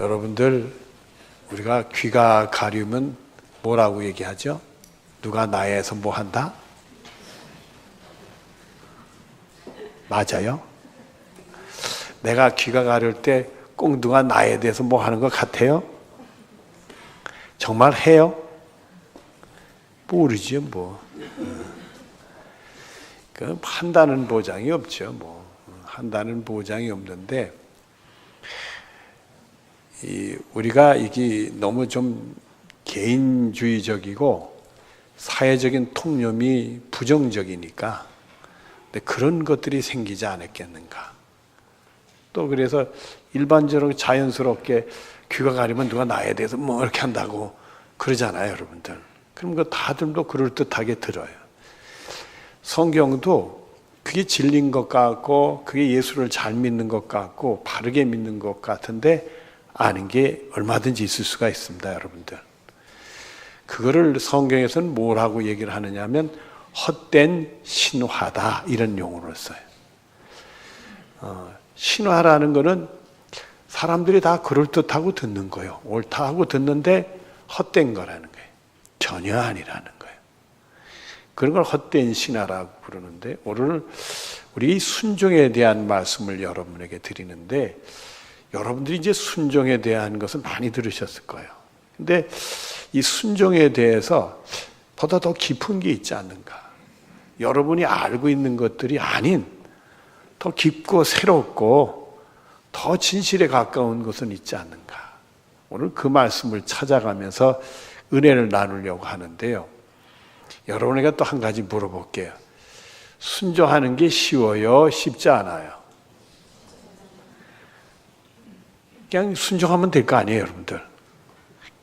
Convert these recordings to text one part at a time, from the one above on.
여러분들, 우리가 귀가 가려면 뭐라고 얘기하죠? 누가 나에서 뭐 한다? 맞아요? 내가 귀가 가릴 때 꼭 누가 나에 대해서 뭐 하는 것 같아요? 정말 해요? 모르죠, 뭐. 그 한다는 보장이 없죠, 뭐. 한다는 보장이 없는데, 우리가 이게 너무 좀 개인주의적이고 사회적인 통념이 부정적이니까 그런 것들이 생기지 않았겠는가. 또 그래서 일반적으로 자연스럽게 귀가 가리면 누가 나에 대해서 뭐 이렇게 한다고 그러잖아요, 여러분들. 그럼 그 다들도 그럴듯하게 들어요. 성경도 그게 진리인 것 같고 그게 예수를 잘 믿는 것 같고 바르게 믿는 것 같은데 아는 게 얼마든지 있을 수가 있습니다, 여러분들. 그거를 성경에서는 뭐라고 얘기를 하느냐면 헛된 신화다, 이런 용어를 써요. 신화라는 거는 사람들이 다 그럴듯하고 듣는 거예요. 옳다 하고 듣는데 헛된 거라는 거예요. 전혀 아니라는 거예요. 그런 걸 헛된 신화라고 부르는데, 오늘 우리 순종에 대한 말씀을 여러분에게 드리는데, 여러분들이 이제 순종에 대한 것을 많이 들으셨을 거예요. 근데 이 순종에 대해서 보다 더 깊은 게 있지 않는가. 여러분이 알고 있는 것들이 아닌 더 깊고 새롭고 더 진실에 가까운 것은 있지 않는가. 오늘 그 말씀을 찾아가면서 은혜를 나누려고 하는데요. 여러분에게 또 한 가지 물어볼게요. 순종하는 게 쉬워요? 쉽지 않아요? 그냥 순종하면 될 거 아니에요, 여러분들.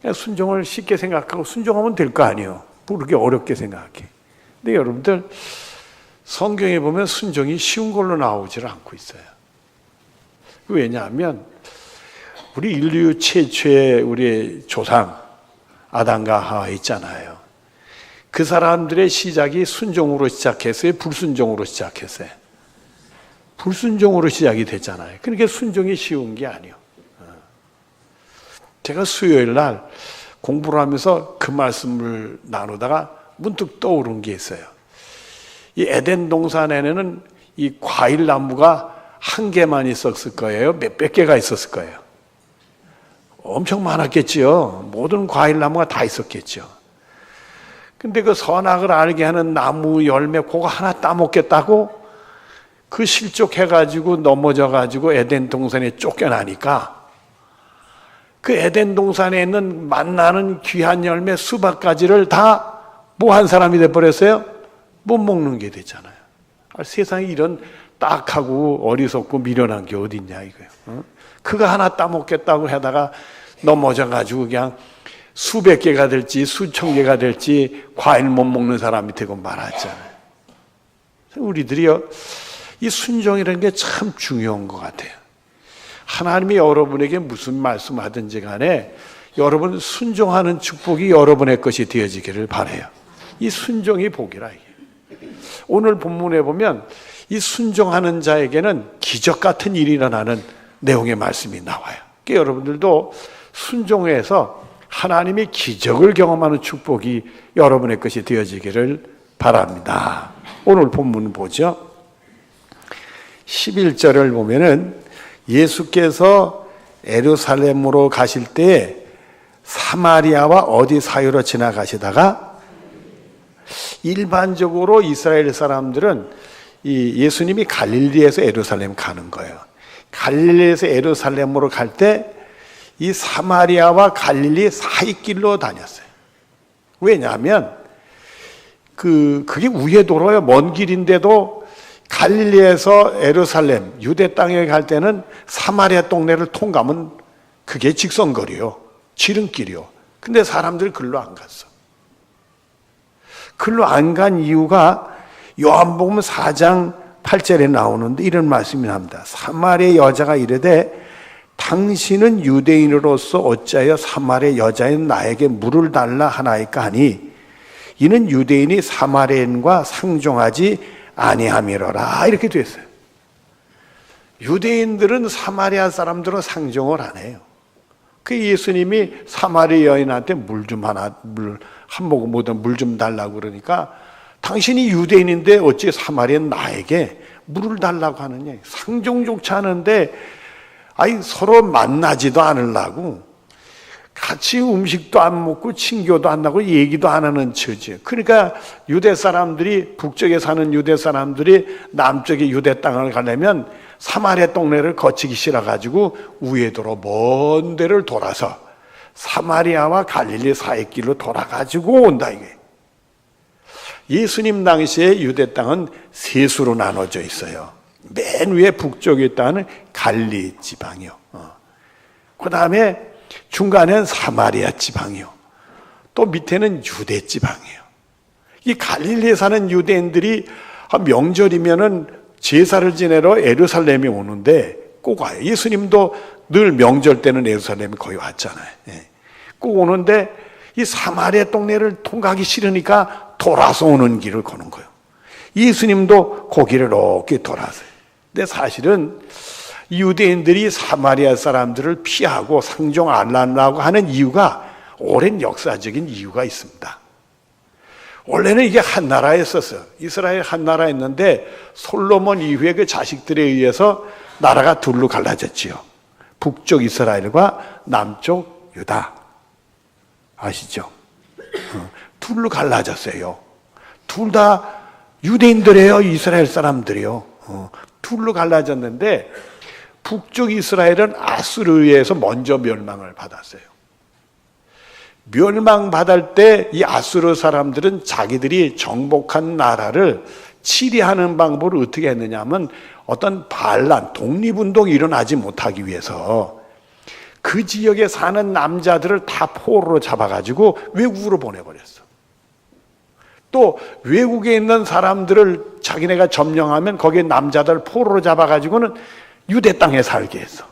그냥 순종을 쉽게 생각하고 순종하면 될 거 아니에요. 그렇게 어렵게 생각해. 근데 여러분들, 성경에 보면 순종이 쉬운 걸로 나오지를 않고 있어요. 왜냐하면 우리 인류 최초의 우리 조상 아담과 하와 있잖아요. 그 사람들의 시작이 순종으로 시작했어요? 불순종으로 시작했어요? 불순종으로 시작이 됐잖아요. 그러니까 순종이 쉬운 게 아니에요. 제가 수요일 날 공부를 하면서 그 말씀을 나누다가 문득 떠오른 게 있어요. 이 에덴 동산에는 이 과일 나무가 한 개만 있었을 거예요? 몇백 개가 있었을 거예요? 엄청 많았겠지요. 모든 과일 나무가 다 있었겠죠. 근데 그 선악을 알게 하는 나무 열매 그거 하나 따먹겠다고 그 실족해가지고 넘어져가지고 에덴 동산에 쫓겨나니까 그 에덴 동산에 있는 만나는 귀한 열매 수백 가지를 다 뭐 한 사람이 돼버렸어요? 못 먹는 게 됐잖아요. 세상에 이런 딱하고 어리석고 미련한 게 어디 있냐 이거예요. 그거 하나 따먹겠다고 하다가 넘어져가지고 그냥 수백 개가 될지 수천 개가 될지 과일 못 먹는 사람이 되고 말았잖아요. 우리들이요, 이 순종이라는 게 참 중요한 것 같아요. 하나님이 여러분에게 무슨 말씀하든지 간에 여러분 순종하는 축복이 여러분의 것이 되어지기를 바라요. 이 순종이 복이라. 오늘 본문에 보면 이 순종하는 자에게는 기적 같은 일이 일어나는 내용의 말씀이 나와요. 그러니까 여러분들도 순종해서 하나님이 기적을 경험하는 축복이 여러분의 것이 되어지기를 바랍니다. 오늘 본문 보죠. 11절을 보면은 예수께서 예루살렘으로 가실 때 사마리아와 어디 사이로 지나가시다가, 일반적으로 이스라엘 사람들은 이 예수님이 갈릴리에서 예루살렘 가는 거예요. 갈릴리에서 예루살렘으로 갈 때 이 사마리아와 갈릴리 사이길로 다녔어요. 왜냐하면 그게 우회 도로예요. 먼 길인데도 갈릴리에서 예루살렘 유대 땅에 갈 때는 사마리아 동네를 통과하면 그게 직선거리요, 지름길이요. 근데 사람들 글로 안 갔어. 글로 안 간 이유가 요한복음 4장 8절에 나오는데 이런 말씀이 납니다. 사마리아 여자가 이르되 당신은 유대인으로서 어찌하여 사마리아 여자인 나에게 물을 달라 하나이까 하니 이는 유대인이 사마리아인과 상종하지 아니함이로라. 이렇게 됐어요. 유대인들은 사마리아 사람들은 상종을 안 해요. 그 예수님이 사마리 여인한테 물 한 모금 물 좀 달라고 그러니까 당신이 유대인인데 어찌 사마리아인 나에게 물을 달라고 하느냐. 상종조차 하는데 서로 만나지도 않으려고 같이 음식도 안 먹고 친교도 안 하고 얘기도 안 하는 처지. 그러니까 유대 사람들이, 북쪽에 사는 유대 사람들이 남쪽의 유대 땅을 가려면 사마리아 동네를 거치기 싫어가지고 우회도로 먼 데를 돌아서 사마리아와 갈릴리 사이 길로 돌아가지고 온다 이게. 예수님 당시에 유대 땅은 세 수로 나눠져 있어요. 맨 위에 북쪽에 있다는 갈릴리 지방이요. 그 다음에 중간엔 사마리아 지방이요. 또 밑에는 유대 지방이에요. 이 갈릴리에 사는 유대인들이 명절이면은 제사를 지내러 예루살렘에 오는데 꼭 와요. 예수님도 늘 명절 때는 예루살렘에 거의 왔잖아요. 꼭 오는데 이 사마리아 동네를 통과하기 싫으니까 돌아서 오는 길을 거는 거예요. 예수님도 그 길을 이렇게 돌아서요. 근데 사실은 유대인들이 사마리아 사람들을 피하고 상종 안 하려고 하는 이유가 오랜 역사적인 이유가 있습니다. 원래는 이게 한 나라였었어요. 이스라엘 한 나라였는데 솔로몬 이후에 그 자식들에 의해서 나라가 둘로 갈라졌지요. 북쪽 이스라엘과 남쪽 유다. 아시죠? 둘로 갈라졌어요. 둘 다 유대인들이에요. 이스라엘 사람들이요. 둘로 갈라졌는데 북쪽 이스라엘은 아수르에 의해서 먼저 멸망을 받았어요. 멸망받을 때 이 아수르 사람들은 자기들이 정복한 나라를 치리하는 방법을 어떻게 했느냐 하면 어떤 반란, 독립운동이 일어나지 못하기 위해서 그 지역에 사는 남자들을 다 포로로 잡아가지고 외국으로 보내버렸어. 또 외국에 있는 사람들을 자기네가 점령하면 거기에 남자들 포로로 잡아가지고는 유대 땅에 살게 했어.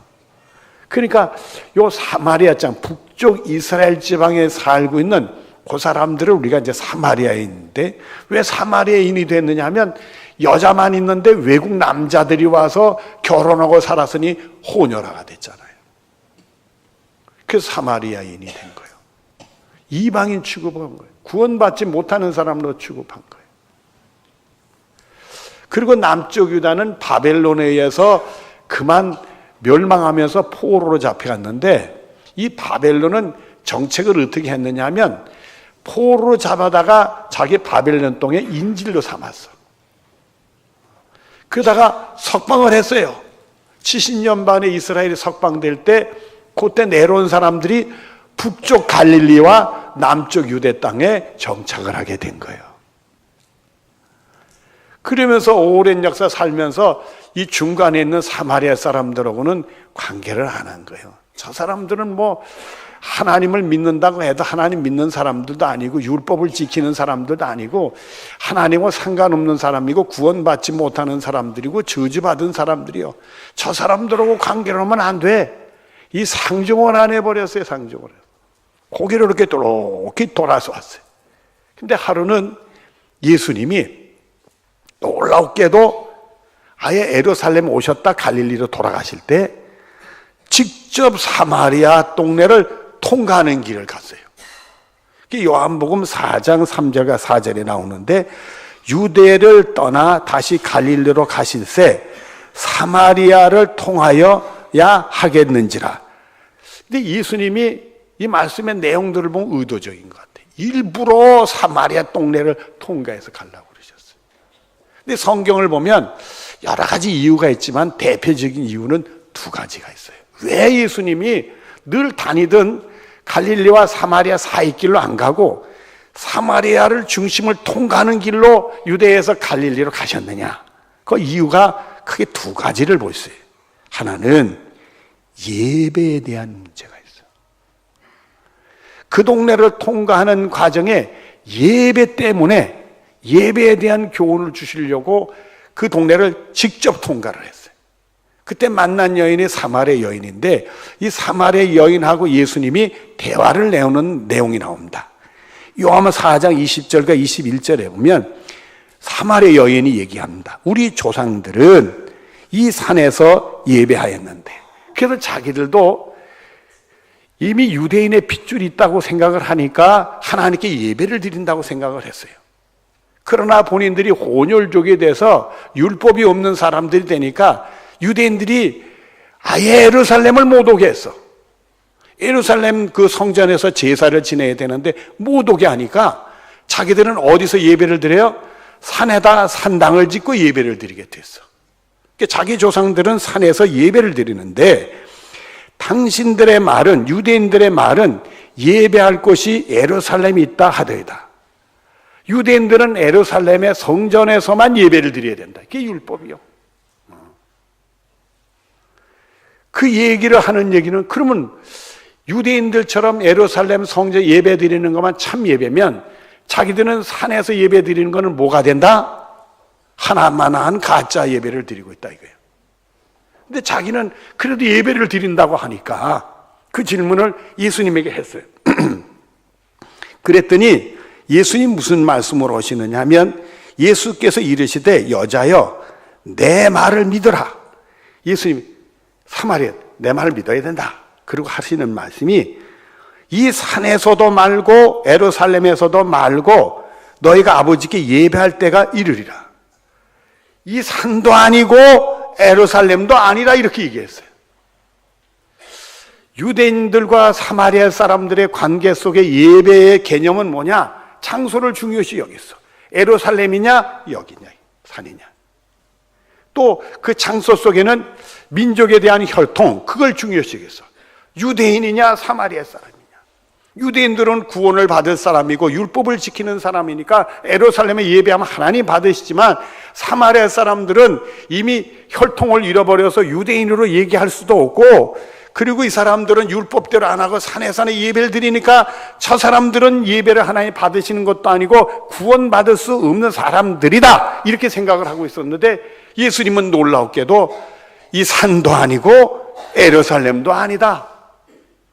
그러니까 요 사마리아 땅, 북쪽 이스라엘 지방에 살고 있는 그 사람들을 우리가 이제 사마리아인인데 왜 사마리아인이 됐느냐 하면 여자만 있는데 외국 남자들이 와서 결혼하고 살았으니 호녀라가 됐잖아요. 그래서 사마리아인이 된 거예요. 이방인 취급한 거예요. 구원받지 못하는 사람으로 취급한 거예요. 그리고 남쪽 유다는 바벨론에 의해서 그만 멸망하면서 포로로 잡혀갔는데 이 바벨론은 정책을 어떻게 했느냐 하면 포로로 잡아다가 자기 바벨론 땅에 인질로 삼았어. 그러다가 석방을 했어요. 70년 만에 이스라엘이 석방될 때 그때 내려온 사람들이 북쪽 갈릴리와 남쪽 유대 땅에 정착을 하게 된 거예요. 그러면서 오랜 역사 살면서 이 중간에 있는 사마리아 사람들하고는 관계를 안 한 거예요. 저 사람들은 뭐 하나님을 믿는다고 해도 하나님 믿는 사람들도 아니고 율법을 지키는 사람들도 아니고 하나님과 상관없는 사람이고 구원받지 못하는 사람들이고 저주받은 사람들이요. 저 사람들하고 관계를 하면 안 돼. 이 상종을 안 해버렸어요. 상종을. 고개를 이렇게 이렇게 돌아서 왔어요. 근데 하루는 예수님이 놀랍게도 아예 예루살렘 오셨다 갈릴리로 돌아가실 때 직접 사마리아 동네를 통과하는 길을 갔어요. 요한복음 4장 3절과 4절에 나오는데 유대를 떠나 다시 갈릴리로 가실새 사마리아를 통하여야 하겠는지라. 근데 예수님이 이 말씀의 내용들을 보면 의도적인 것 같아요. 일부러 사마리아 동네를 통과해서 가려고 그러셨어요. 근데 성경을 보면 여러 가지 이유가 있지만 대표적인 이유는 두 가지가 있어요. 왜 예수님이 늘 다니던 갈릴리와 사마리아 사이 길로 안 가고 사마리아를 중심을 통과하는 길로 유대에서 갈릴리로 가셨느냐? 그 이유가 크게 두 가지를 볼 수 있어요. 하나는 예배에 대한 문제가 있어요. 그 동네를 통과하는 과정에 예배 때문에 예배에 대한 교훈을 주시려고 그 동네를 직접 통과를 했어요. 그때 만난 여인이 사마리아 여인인데 이 사마리아 여인하고 예수님이 대화를 나누는 내용이 나옵니다. 요한복음 4장 20절과 21절에 보면 사마리아 여인이 얘기합니다. 우리 조상들은 이 산에서 예배하였는데 그래서 자기들도 이미 유대인의 핏줄이 있다고 생각을 하니까 하나님께 예배를 드린다고 생각을 했어요. 그러나 본인들이 혼혈족에 대해서 율법이 없는 사람들이 되니까 유대인들이 아예 예루살렘을 못 오게 했어. 예루살렘 그 성전에서 제사를 지내야 되는데 못 오게 하니까 자기들은 어디서 예배를 드려요? 산에다 산당을 짓고 예배를 드리게 됐어. 그러니까 자기 조상들은 산에서 예배를 드리는데 당신들의 말은, 유대인들의 말은 예배할 곳이 예루살렘에 있다 하더이다. 유대인들은 예루살렘의 성전에서만 예배를 드려야 된다. 그게 율법이요. 그 얘기를 하는 얘기는, 그러면 유대인들처럼 예루살렘 성전 예배 드리는 것만 참 예배면 자기들은 산에서 예배 드리는 것은 뭐가 된다? 하나만한 가짜 예배를 드리고 있다 이거예요. 근데 자기는 그래도 예배를 드린다고 하니까 그 질문을 예수님에게 했어요. 그랬더니 예수님 무슨 말씀을 하시느냐 하면 예수께서 이르시되 여자여 내 말을 믿어라. 예수님 사마리아 내 말을 믿어야 된다. 그리고 하시는 말씀이 이 산에서도 말고 예루살렘에서도 말고 너희가 아버지께 예배할 때가 이르리라. 이 산도 아니고 예루살렘도 아니라 이렇게 얘기했어요. 유대인들과 사마리아 사람들의 관계 속에 예배의 개념은 뭐냐? 장소를 중요시 여겼어. 예루살렘이냐 여기냐 산이냐. 또 그 장소 속에는 민족에 대한 혈통, 그걸 중요시 여겼어. 유대인이냐 사마리아 사람이냐. 유대인들은 구원을 받을 사람이고 율법을 지키는 사람이니까 예루살렘에 예배하면 하나님 받으시지만 사마리아 사람들은 이미 혈통을 잃어버려서 유대인으로 얘기할 수도 없고, 그리고 이 사람들은 율법대로 안 하고 산에 예배를 드리니까 저 사람들은 예배를 하나님 받으시는 것도 아니고 구원받을 수 없는 사람들이다 이렇게 생각을 하고 있었는데 예수님은 놀랍게도 이 산도 아니고 예루살렘도 아니다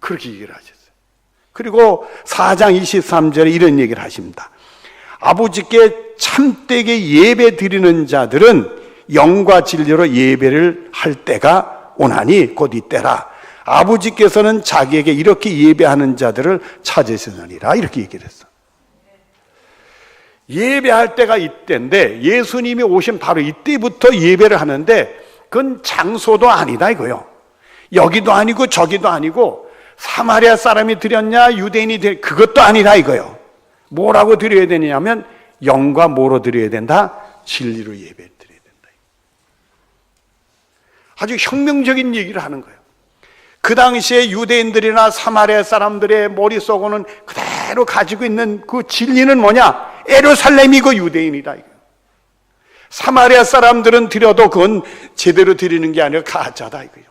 그렇게 얘기를 하셨어요. 그리고 4장 23절에 이런 얘기를 하십니다. 아버지께 참되게 예배 드리는 자들은 영과 진리로 예배를 할 때가 오나니 곧 이때라. 아버지께서는 자기에게 이렇게 예배하는 자들을 찾으시느니라 이렇게 얘기를 했어. 예배할 때가 이때인데 예수님이 오신 바로 이때부터 예배를 하는데 그건 장소도 아니다 이거요. 여기도 아니고 저기도 아니고 사마리아 사람이 드렸냐 유대인이 드렸냐 그것도 아니라 이거요. 뭐라고 드려야 되냐면 영과 뭐로 드려야 된다? 진리로 예배 드려야 된다. 아주 혁명적인 얘기를 하는 거예요. 그 당시에 유대인들이나 사마리아 사람들의 머릿속에는 그대로 가지고 있는 그 진리는 뭐냐? 예루살렘이고 유대인이다. 사마리아 사람들은 드려도 그건 제대로 드리는 게 아니라 가짜다 이거예요.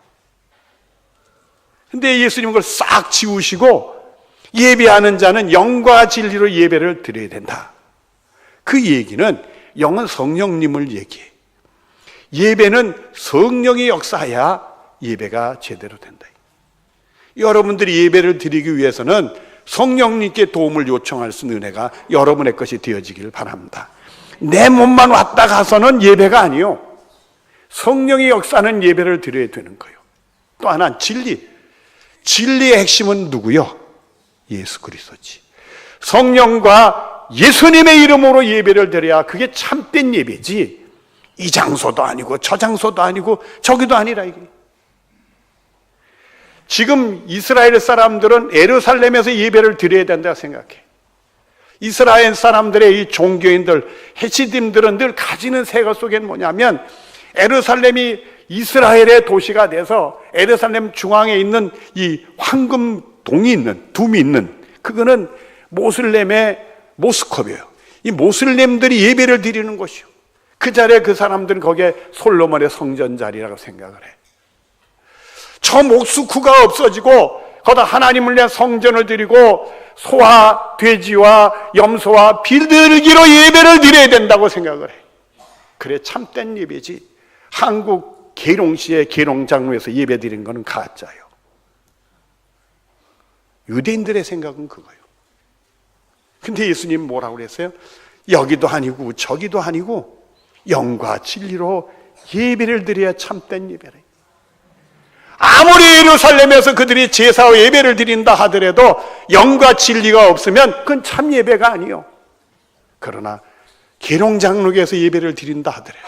근데 예수님은 그걸 싹 지우시고 예배하는 자는 영과 진리로 예배를 드려야 된다. 그 얘기는 영은 성령님을 얘기해. 예배는 성령의 역사야 예배가 제대로 된다. 여러분들이 예배를 드리기 위해서는 성령님께 도움을 요청할 수 있는 은혜가 여러분의 것이 되어지길 바랍니다. 내 몸만 왔다 가서는 예배가 아니요. 성령의 역사는 예배를 드려야 되는 거예요. 또 하나는 진리. 진리의 핵심은 누구요? 예수 그리스도지. 성령과 예수님의 이름으로 예배를 드려야 그게 참된 예배지. 이 장소도 아니고 저 장소도 아니고 저기도 아니라 이게. 지금 이스라엘 사람들은 예루살렘에서 예배를 드려야 된다고 생각해. 이스라엘 사람들의 이 종교인들, 해시딤들은 늘 가지는 생각 속엔 뭐냐면 예루살렘이 이스라엘의 도시가 돼서 예루살렘 중앙에 있는 이 황금 동이 있는, 둠이 있는 그거는 모슬렘의 모스컵이에요. 이 모슬렘들이 예배를 드리는 곳이요. 그 자리에 그 사람들은 거기에 솔로몬의 성전 자리라고 생각을 해. 저 목수쿠가 없어지고 거기다 하나님을 위한 성전을 드리고 소와 돼지와 염소와 비둘기로 예배를 드려야 된다고 생각을 해. 그래 참된 예배지. 한국 계룡시의 계룡장로에서 예배 드리는 거는 가짜예요. 유대인들의 생각은 그거예요. 근데 예수님 뭐라고 그랬어요? 여기도 아니고 저기도 아니고 영과 진리로 예배를 드려야 참된 예배래. 아무리 예루살렘에서 그들이 제사와 예배를 드린다 하더라도 영과 진리가 없으면 그건 참 예배가 아니요. 그러나 계룡장로교에서 예배를 드린다 하더라도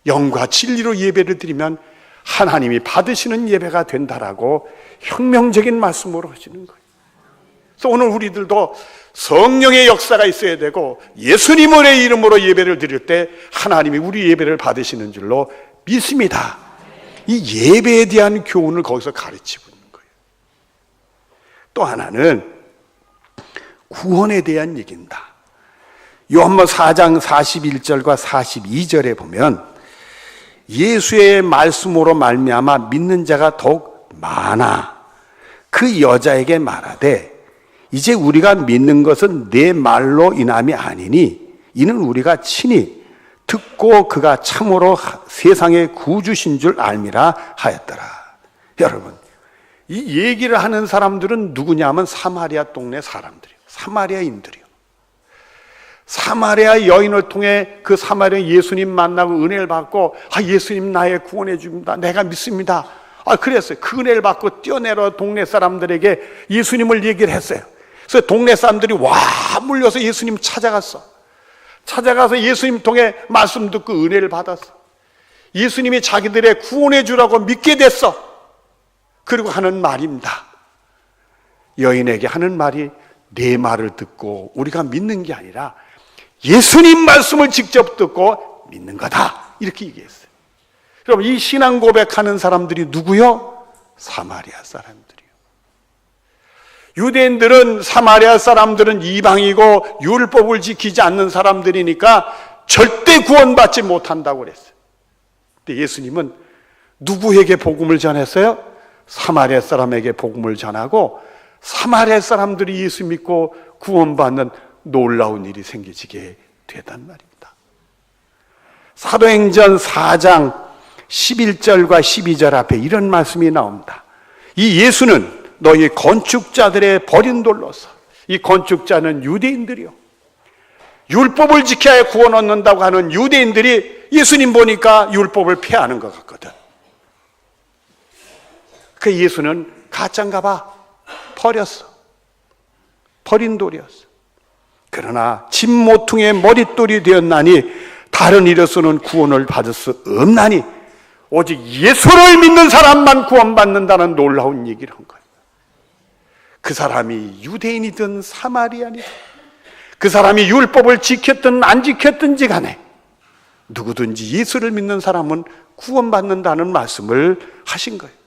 영과 진리로 예배를 드리면 하나님이 받으시는 예배가 된다라고 혁명적인 말씀으로 하시는 거예요. 그래서 오늘 우리들도 성령의 역사가 있어야 되고 예수님의 이름으로 예배를 드릴 때 하나님이 우리 예배를 받으시는 줄로 믿습니다. 이 예배에 대한 교훈을 거기서 가르치고 있는 거예요. 또 하나는 구원에 대한 얘기입니다. 요한복음 4장 41절과 42절에 보면 예수의 말씀으로 말미암아 믿는 자가 더욱 많아 그 여자에게 말하되 이제 우리가 믿는 것은 내 말로 인함이 아니니 이는 우리가 친히 듣고 그가 참으로 세상의 구주신 줄 알미라 하였더라. 여러분, 이 얘기를 하는 사람들은 누구냐면 사마리아 동네 사람들이에요. 사마리아인들이요. 사마리아 여인을 통해 그 사마리아 예수님 만나고 은혜를 받고 예수님 나의 구원해 줍니다. 내가 믿습니다. 그랬어요. 그 은혜를 받고 뛰어내려 동네 사람들에게 예수님을 얘기를 했어요. 그래서 동네 사람들이 와 몰려서 예수님 찾아가서 예수님 통해 말씀 듣고 은혜를 받았어. 예수님이 자기들의 구원해 주라고 믿게 됐어. 그리고 하는 말입니다. 여인에게 하는 말이 내 말을 듣고 우리가 믿는 게 아니라 예수님 말씀을 직접 듣고 믿는 거다. 이렇게 얘기했어요. 그럼 이 신앙 고백하는 사람들이 누구요? 사마리아 사람들이요. 유대인들은 사마리아 사람들은 이방이고 율법을 지키지 않는 사람들이니까 절대 구원받지 못한다고 그랬어요. 근데 예수님은 누구에게 복음을 전했어요? 사마리아 사람에게 복음을 전하고 사마리아 사람들이 예수 믿고 구원받는 놀라운 일이 생기게 되단 말입니다. 사도행전 4장 11절과 12절 앞에 이런 말씀이 나옵니다. 이 예수는 너희 건축자들의 버린 돌로서, 이 건축자는 유대인들이요, 율법을 지켜야 구원 얻는다고 하는 유대인들이 예수님 보니까 율법을 폐하는 것 같거든. 그 예수는 가짜인가 봐. 버렸어. 버린 돌이었어. 그러나 진모퉁의 머릿돌이 되었나니 다른 이로서는 구원을 받을 수 없나니 오직 예수를 믿는 사람만 구원받는다는 놀라운 얘기를 한 거예요. 그 사람이 유대인이든 사마리아니든 그 사람이 율법을 지켰든 안 지켰든지 간에 누구든지 예수를 믿는 사람은 구원받는다는 말씀을 하신 거예요.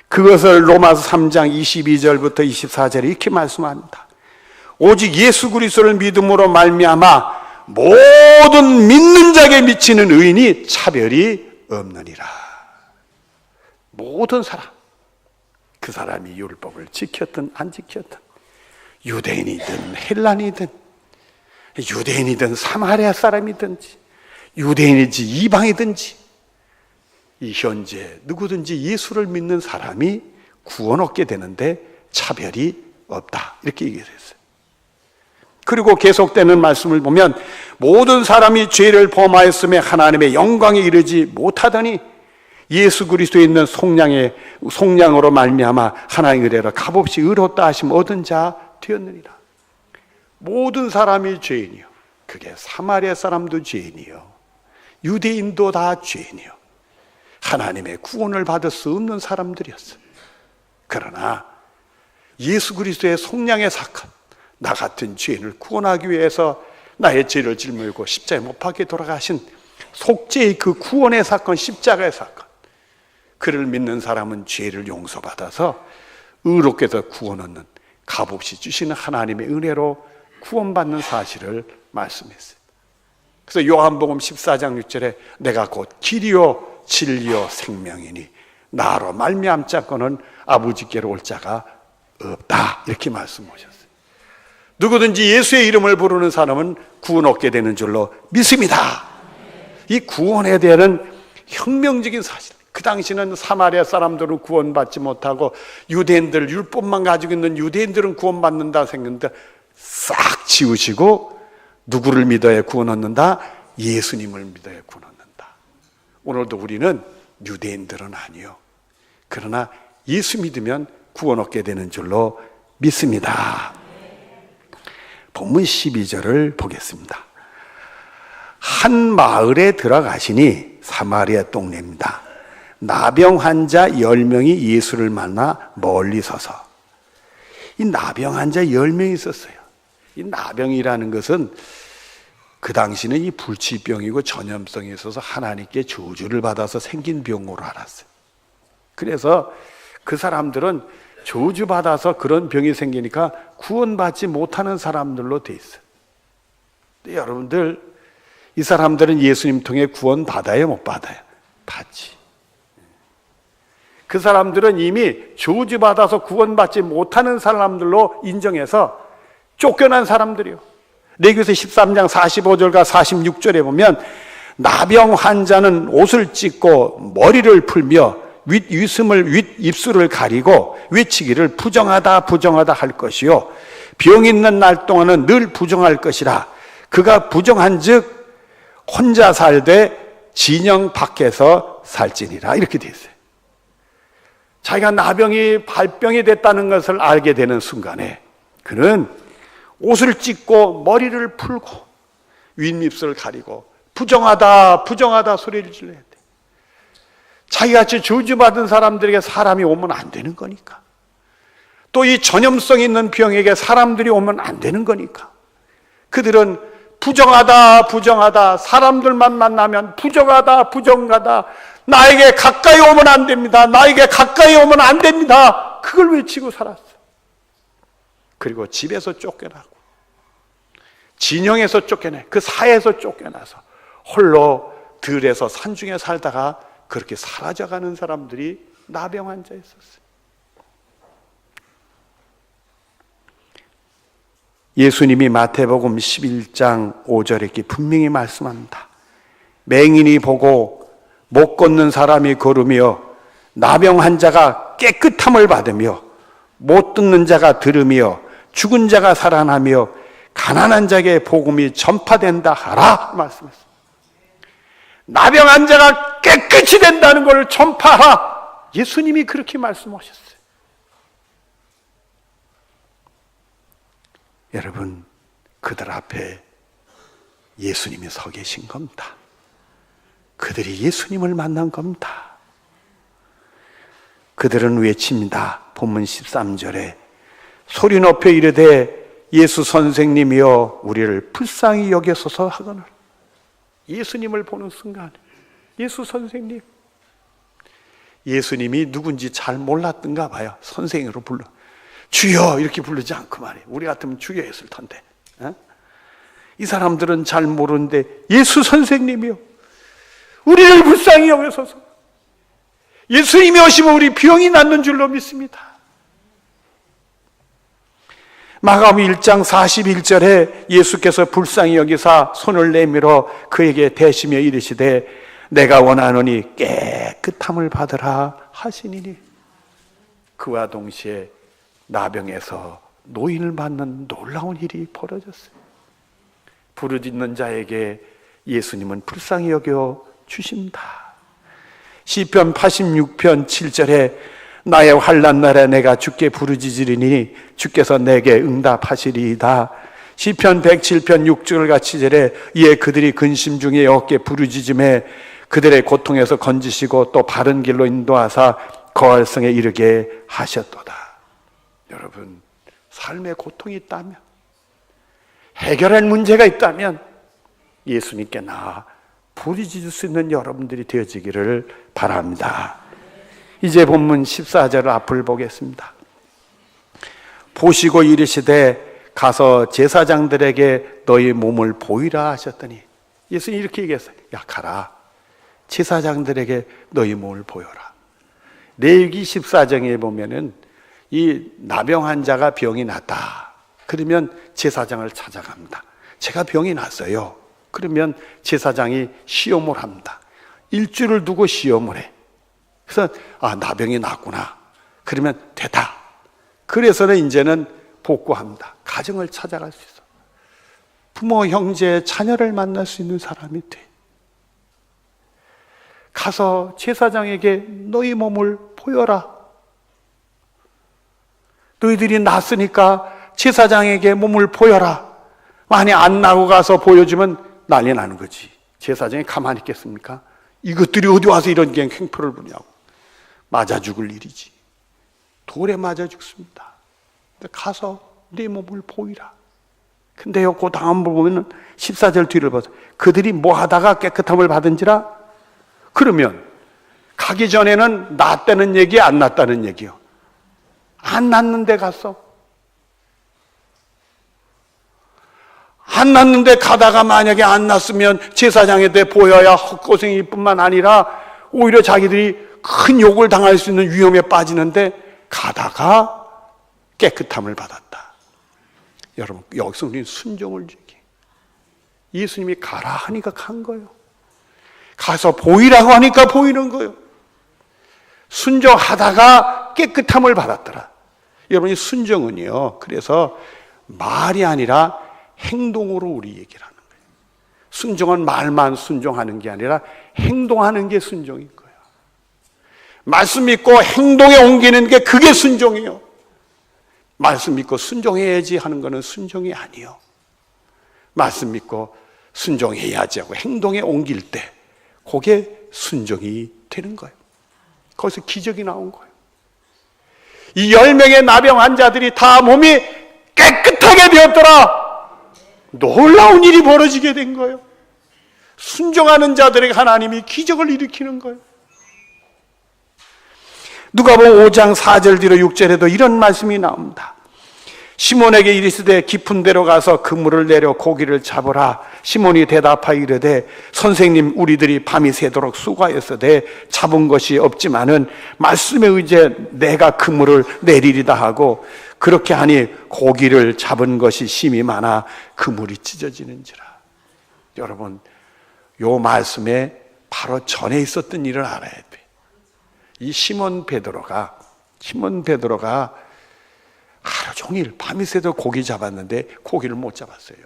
그것을 로마서 3장 22절부터 24절에 이렇게 말씀합니다. 오직 예수 그리스도를 믿음으로 말미암아 모든 믿는 자에게 미치는 의인이 차별이 없느니라. 모든 사람, 그 사람이 율법을 지켰든 안 지켰든, 유대인이든 헬란이든, 유대인이든 사마리아 사람이든지, 유대인이든지 이방이든지, 이 현재 누구든지 예수를 믿는 사람이 구원 얻게 되는데 차별이 없다. 이렇게 얘기했어요. 그리고 계속되는 말씀을 보면 모든 사람이 죄를 범하였음에 하나님의 영광에 이르지 못하더니 예수 그리스도에 있는 속량으로 말미암아 하나님의 은혜로 값없이 의롭다 하심 얻은 자 되었느니라. 모든 사람이 죄인이요, 그게 사마리아 사람도 죄인이요, 유대인도 다 죄인이요, 하나님의 구원을 받을 수 없는 사람들이었어요. 그러나 예수 그리스도의 속량의 사건, 나 같은 죄인을 구원하기 위해서 나의 죄를 짊어지고 십자가에 못 박혀 돌아가신 속죄의 그 구원의 사건, 십자가의 사건, 그를 믿는 사람은 죄를 용서받아서 의롭게 해서 구원 얻는, 값없이 주시는 하나님의 은혜로 구원받는 사실을 말씀했어요. 그래서 요한복음 14장 6절에 내가 곧 길이요 진리요 생명이니 나로 말미암자거는 아버지께로 올 자가 없다. 이렇게 말씀하셨어요. 누구든지 예수의 이름을 부르는 사람은 구원 얻게 되는 줄로 믿습니다. 이 구원에 대한 혁명적인 사실, 그 당시는 사마리아 사람들은 구원받지 못하고 유대인들, 율법만 가지고 있는 유대인들은 구원받는다 생각했는데 싹 지우시고 누구를 믿어야 구원 얻는다? 예수님을 믿어야 구원 얻는다. 오늘도 우리는 유대인들은 아니요. 그러나 예수 믿으면 구원 얻게 되는 줄로 믿습니다. 본문 12절을 보겠습니다. 한 마을에 들어가시니 사마리아 동네입니다. 나병 환자 10명이 예수를 만나 멀리 서서, 이 나병 환자 10명이 있었어요. 이 나병이라는 것은 그 당시는 이 불치병이고 전염성이 있어서 하나님께 저주를 받아서 생긴 병으로 알았어요. 그래서 그 사람들은 저주받아서 그런 병이 생기니까 구원받지 못하는 사람들로 돼 있어요. 근데 여러분들, 이 사람들은 예수님 통해 구원받아요, 못 받아요? 받지. 그 사람들은 이미 저주받아서 구원받지 못하는 사람들로 인정해서 쫓겨난 사람들이요. 레위기서 13장 45절과 46절에 보면 나병 환자는 옷을 찢고 머리를 풀며 윗입술을 가리고 외치기를 부정하다 부정하다 할 것이요 병 있는 날 동안은 늘 부정할 것이라. 그가 부정한즉 혼자 살되 진영 밖에서 살지니라. 이렇게 되어 있어요. 자기가 나병이 발병이 됐다는 것을 알게 되는 순간에 그는 옷을 찢고 머리를 풀고 윗입술을 가리고 부정하다 부정하다 소리를 질러야 돼. 자기같이 저주받은 사람들에게 사람이 오면 안 되는 거니까. 또 이 전염성 있는 병에게 사람들이 오면 안 되는 거니까. 그들은 부정하다 부정하다, 사람들만 만나면 부정하다 부정하다, 나에게 가까이 오면 안 됩니다, 나에게 가까이 오면 안 됩니다, 그걸 외치고 살았어요. 그리고 집에서 쫓겨나고 진영에서 쫓겨내, 그 사회에서 쫓겨나서 홀로 들에서 산중에 살다가 그렇게 사라져가는 사람들이 나병 환자였었어요. 예수님이 마태복음 11장 5절에 이렇게 분명히 말씀합니다. 맹인이 보고 못 걷는 사람이 걸으며 나병 환자가 깨끗함을 받으며 못 듣는 자가 들으며 죽은 자가 살아나며 가난한 자에게 복음이 전파된다 하라 말씀했습니다. 나병 환자가 깨끗이 된다는 걸 전파하라. 예수님이 그렇게 말씀하셨어요. 여러분, 그들 앞에 예수님이 서 계신 겁니다. 그들이 예수님을 만난 겁니다. 그들은 외칩니다. 본문 13절에 소리 높여 이르되 예수 선생님이여 우리를 불쌍히 여기소서 하거늘. 예수님을 보는 순간 예수 선생님, 예수님이 누군지 잘 몰랐던가 봐요. 선생으로 불러 주여 이렇게 부르지 않고 말이에요. 우리 같으면 주여 했을 텐데. 이 사람들은 잘 모르는데 예수 선생님이요 우리를 불쌍히 여기소서. 예수님이 오시면 우리 병이 낫는 줄로 믿습니다. 마가복음 1장 41절에 예수께서 불쌍히 여기사 손을 내밀어 그에게 대시며 이르시되 내가 원하노니 깨끗함을 받으라 하시니니. 그와 동시에 나병에서 노인을 맞는 놀라운 일이 벌어졌어요. 부르짖는 자에게 예수님은 불쌍히 여겨 주신다. 시편 86편 7절에 나의 환난 날에 내가 주께 부르짖으리니 주께서 내게 응답하시리이다. 시편 107편 6절과 7절에 이에 그들이 근심 중에 여호와께 부르짖음에 그들의 고통에서 건지시고 또 바른 길로 인도하사 거할 성에 이르게 하셨도다. 여러분, 삶의 고통이 있다면, 해결할 문제가 있다면 예수님께 나아 부르짖을 수 있는 여러분들이 되어지기를 바랍니다. 이제 본문 14절 앞을 보겠습니다. 보시고 이르시되 가서 제사장들에게 너희 몸을 보이라 하셨더니, 예수님이 이렇게 얘기했어요. 야, 가라. 제사장들에게 너희 몸을 보여라. 레위기 14장에 보면은 이 나병 환자가 병이 났다. 그러면 제사장을 찾아갑니다. 제가 병이 났어요. 그러면 제사장이 시험을 합니다. 일주일을 두고 시험을 해. 그래서 나병이 났구나. 그러면 됐다. 그래서는 이제는 복구합니다. 가정을 찾아갈 수 있어. 부모, 형제, 자녀를 만날 수 있는 사람이 돼. 가서 제사장에게 너희 몸을 보여라. 너희들이 났으니까 제사장에게 몸을 보여라. 만약 안 나고 가서 보여주면 난리 나는 거지. 제사장이 가만히 있겠습니까? 이것들이 어디 와서 이런 횡포를 부냐고. 맞아 죽을 일이지. 돌에 맞아 죽습니다. 가서 네 몸을 보이라. 근데요, 그 다음 보면은 14절 뒤를 봐서 그들이 뭐 하다가 깨끗함을 받은지라. 그러면 가기 전에는 낫다는 얘기, 안 낫다는 얘기요. 안 낫는데 갔어. 안 낫는데 가다가 만약에 안 낫으면 제사장한테 보여야 헛고생일 뿐만 아니라 오히려 자기들이 큰 욕을 당할 수 있는 위험에 빠지는데 가다가 깨끗함을 받았다. 여러분, 여기서 우리는 순종을 얘기해. 예수님이 가라 하니까 간 거예요. 가서 보이라고 하니까 보이는 거예요. 순종하다가 깨끗함을 받았더라. 여러분이 순종은요, 그래서 말이 아니라 행동으로 우리 얘기를 하는 거예요. 순종은 말만 순종하는 게 아니라 행동하는 게 순종인 거예요. 말씀 믿고 행동에 옮기는 게 그게 순종이에요. 말씀 믿고 순종해야지 하는 거는 순종이 아니에요. 말씀 믿고 순종해야지 하고 행동에 옮길 때 그게 순종이 되는 거예요. 거기서 기적이 나온 거예요. 이 10명의 나병 환자들이 다 몸이 깨끗하게 되었더라. 놀라운 일이 벌어지게 된 거예요. 순종하는 자들에게 하나님이 기적을 일으키는 거예요. 누가복음 5장 4절 뒤로 6절에도 이런 말씀이 나옵니다. 시몬에게 이르시되 깊은 데로 가서 그물을 내려 고기를 잡으라. 시몬이 대답하여 이르되 선생님, 우리들이 밤이 새도록 수고하였으되 잡은 것이 없지만은 말씀에 의지해 내가 그물을 내리리다 하고, 그렇게 하니 고기를 잡은 것이 심히 많아 그물이 찢어지는지라. 여러분, 요 말씀에 바로 전에 있었던 일을 알아야 돼. 이 시몬 베드로가 하루 종일 밤이 새도록 고기 잡았는데 고기를 못 잡았어요.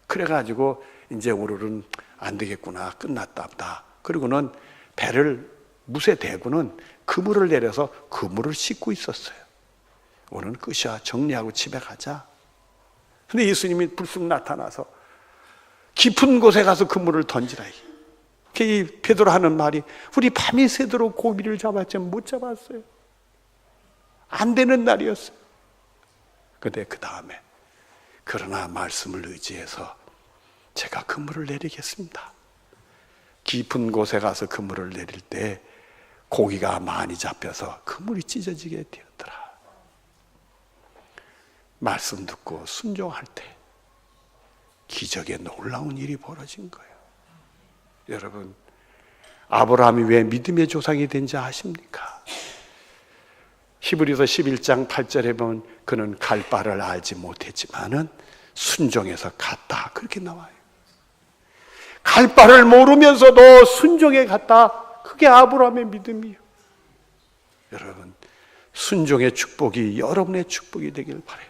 그래가지고 이제 오늘은 안 되겠구나, 끝났다 보다. 그리고는 배를 못에 대고는 그물을 내려서 그물을 씻고 있었어요. 오늘은 끝이야, 정리하고 집에 가자. 근데 예수님이 불쑥 나타나서 깊은 곳에 가서 그물을 던지라. 이 베드로 하는 말이, 우리 밤이 새도록 고기를 잡았지만 못 잡았어요. 안 되는 날이었어요. 근데 그 다음에 그러나 말씀을 의지해서 제가 그물을 내리겠습니다. 깊은 곳에 가서 그물을 내릴 때 고기가 많이 잡혀서 그물이 찢어지게 되었더라. 말씀 듣고 순종할 때 기적의 놀라운 일이 벌어진 거예요. 여러분, 아브라함이 왜 믿음의 조상이 된지 아십니까? 히브리서 11장 8절에 보면 그는 갈 바를 알지 못했지만은 순종해서 갔다, 그렇게 나와요. 갈 바를 모르면서도 순종해 갔다. 그게 아브라함의 믿음이에요. 여러분, 순종의 축복이 여러분의 축복이 되길 바라요.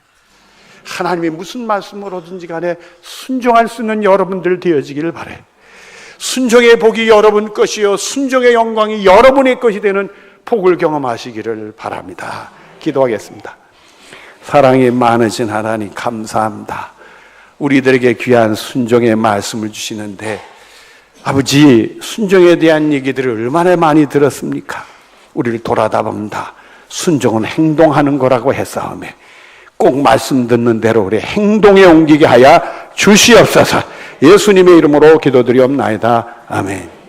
하나님이 무슨 말씀을 하든지 간에 순종할 수 있는 여러분들 되어지길 바라요. 순종의 복이 여러분 것이요 순종의 영광이 여러분의 것이 되는 복을 경험하시기를 바랍니다. 기도하겠습니다. 사랑이 많으신 하나님, 감사합니다. 우리들에게 귀한 순종의 말씀을 주시는데, 아버지, 순종에 대한 얘기들을 얼마나 많이 들었습니까? 우리를 돌아다 봅니다. 순종은 행동하는 거라고 했사오매 꼭 말씀 듣는 대로 우리 행동에 옮기게 하여 주시옵소서. 예수님의 이름으로 기도드리옵나이다. 아멘.